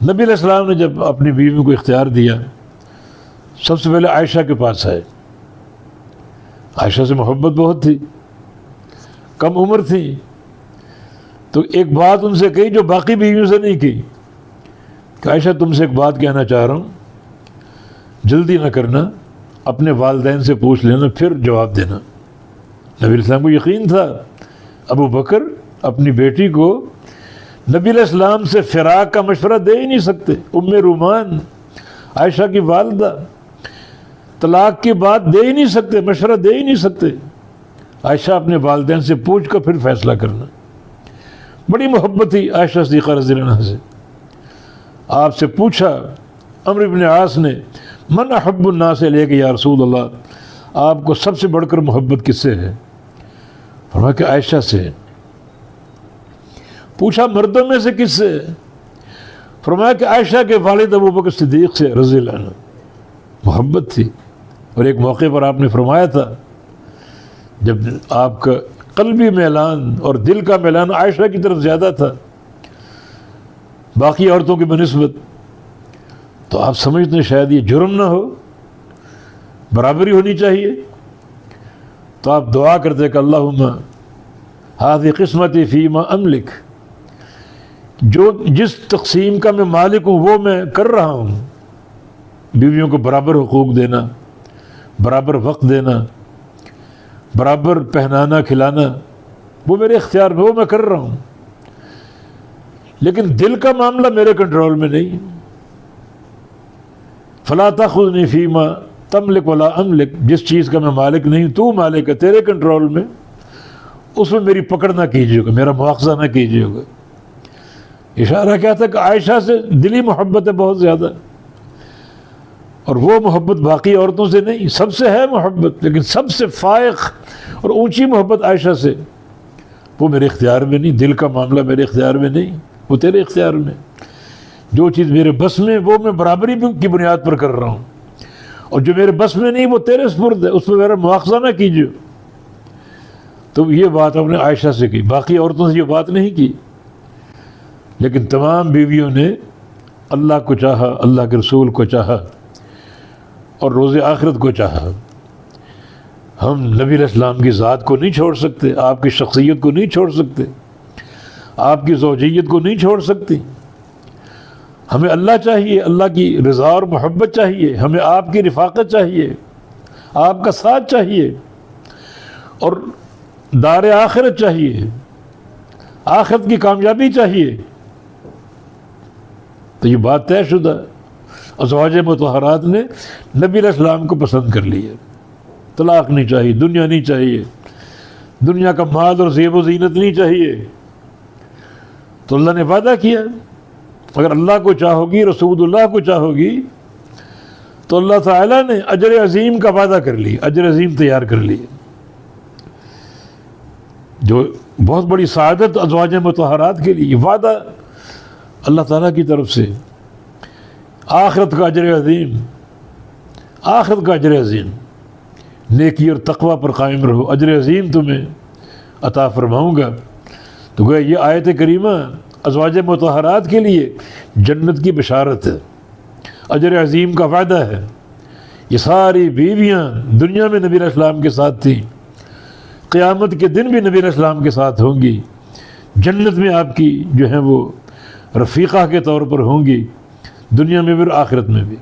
نبی علیہ السلام نے جب اپنی بیوی کو اختیار دیا، سب سے پہلے عائشہ کے پاس آئے۔ عائشہ سے محبت بہت تھی، کم عمر تھی، تو ایک بات ان سے کہی جو باقی بیویوں سے نہیں کی کہ عائشہ تم سے ایک بات کہنا چاہ رہا ہوں، جلدی نہ کرنا، اپنے والدین سے پوچھ لینا پھر جواب دینا۔ نبی علیہ السلام کو یقین تھا ابو بکر اپنی بیٹی کو نبی علیہ السلام سے فراق کا مشورہ دے ہی نہیں سکتے۔ ام رومان عائشہ کی والدہ طلاق کی بات دے ہی نہیں سکتے، مشورہ دے ہی نہیں سکتے۔ عائشہ اپنے والدین سے پوچھ کر پھر فیصلہ کرنا۔ بڑی محبت تھی عائشہ صدیقہ رضی اللہ عنہا سے۔ آپ سے پوچھا عمرو بن عاص نے، من احب الناس الیک یا رسول اللہ، آپ کو سب سے بڑھ کر محبت کس سے ہے؟ فرمایا کہ عائشہ سے۔ پوچھا مردوں میں سے کس سے؟ فرمایا کہ عائشہ کے والد ابو بکر صدیق سے رضی اللہ عنہ۔ محبت تھی۔ اور ایک موقع پر آپ نے فرمایا تھا جب آپ کا قلبی میلان اور دل کا میلان عائشہ کی طرف زیادہ تھا باقی عورتوں کی بنسبت، تو آپ سمجھتے ہیں شاید یہ جرم نہ ہو، برابری ہونی چاہیے، تو آپ دعا کرتے کہ اللہم ھذہ قسمتی فیما املک، جو جس تقسیم کا میں مالک ہوں وہ میں کر رہا ہوں، بیویوں کو برابر حقوق دینا، برابر وقت دینا، برابر پہنانا کھلانا، وہ میرے اختیار میں، وہ میں کر رہا ہوں، لیکن دل کا معاملہ میرے کنٹرول میں نہیں۔ فلا تاخذنی فیما تملک ولا املک، جس چیز کا میں مالک نہیں تو مالک ہے، تیرے کنٹرول میں، اس میں میری پکڑ نہ کیجیے گا، میرا مواخذہ نہ کیجیے گا۔ اشارہ کیا تھا کہ عائشہ سے دلی محبت ہے بہت زیادہ، اور وہ محبت باقی عورتوں سے نہیں، سب سے ہے محبت، لیکن سب سے فائق اور اونچی محبت عائشہ سے، وہ میرے اختیار میں نہیں، دل کا معاملہ میرے اختیار میں نہیں، وہ تیرے اختیار میں۔ جو چیز میرے بس میں وہ میں برابری کی بنیاد پر کر رہا ہوں، اور جو میرے بس میں نہیں وہ تیرے سپرد ہے، اس میں میرا مواخذہ نہ کیجیے۔ تو یہ بات ہم نے عائشہ سے کی، باقی عورتوں سے یہ بات نہیں کی، لیکن تمام بیویوں نے اللہ کو چاہا، اللہ کے رسول کو چاہا اور روز آخرت کو چاہا۔ ہم نبی علیہ السلام کی ذات کو نہیں چھوڑ سکتے، آپ کی شخصیت کو نہیں چھوڑ سکتے، آپ کی زوجیت کو نہیں چھوڑ سکتی۔ ہمیں اللہ چاہیے، اللہ کی رضا اور محبت چاہیے، ہمیں آپ کی رفاقت چاہیے، آپ کا ساتھ چاہیے، اور دار آخرت چاہیے، آخرت کی کامیابی چاہیے۔ تو یہ بات طے شدہ، ازواج مطہرات نے نبی علیہ السلام کو پسند کر لیا۔ طلاق نہیں چاہیے، دنیا نہیں چاہیے، دنیا کا مال اور زیب و زینت نہیں چاہیے۔ تو اللہ نے وعدہ کیا اگر اللہ کو چاہو گی، رسول اللہ کو چاہو گی، تو اللہ تعالیٰ نے اجر عظیم کا وعدہ کر لی، اجر عظیم تیار کر لی، جو بہت بڑی سعادت ازواج مطہرات کے لیے وعدہ اللہ تعالیٰ کی طرف سے، آخرت کا اجر عظیم، آخرت کا اجر عظیم، نیکی اور تقوی پر قائم رہو، اجر عظیم تمہیں عطا فرماؤں گا۔ تو گویا یہ آیت کریمہ ازواج مطہرات کے لیے جنت کی بشارت ہے، اجر عظیم کا وعدہ ہے۔ یہ ساری بیویاں دنیا میں نبی علیہ السلام کے ساتھ تھیں، قیامت کے دن بھی نبی علیہ السلام کے ساتھ ہوں گی، جنت میں آپ کی جو ہیں وہ رفیقہ کے طور پر ہوں گی، دنیا میں بھی اور آخرت میں بھی۔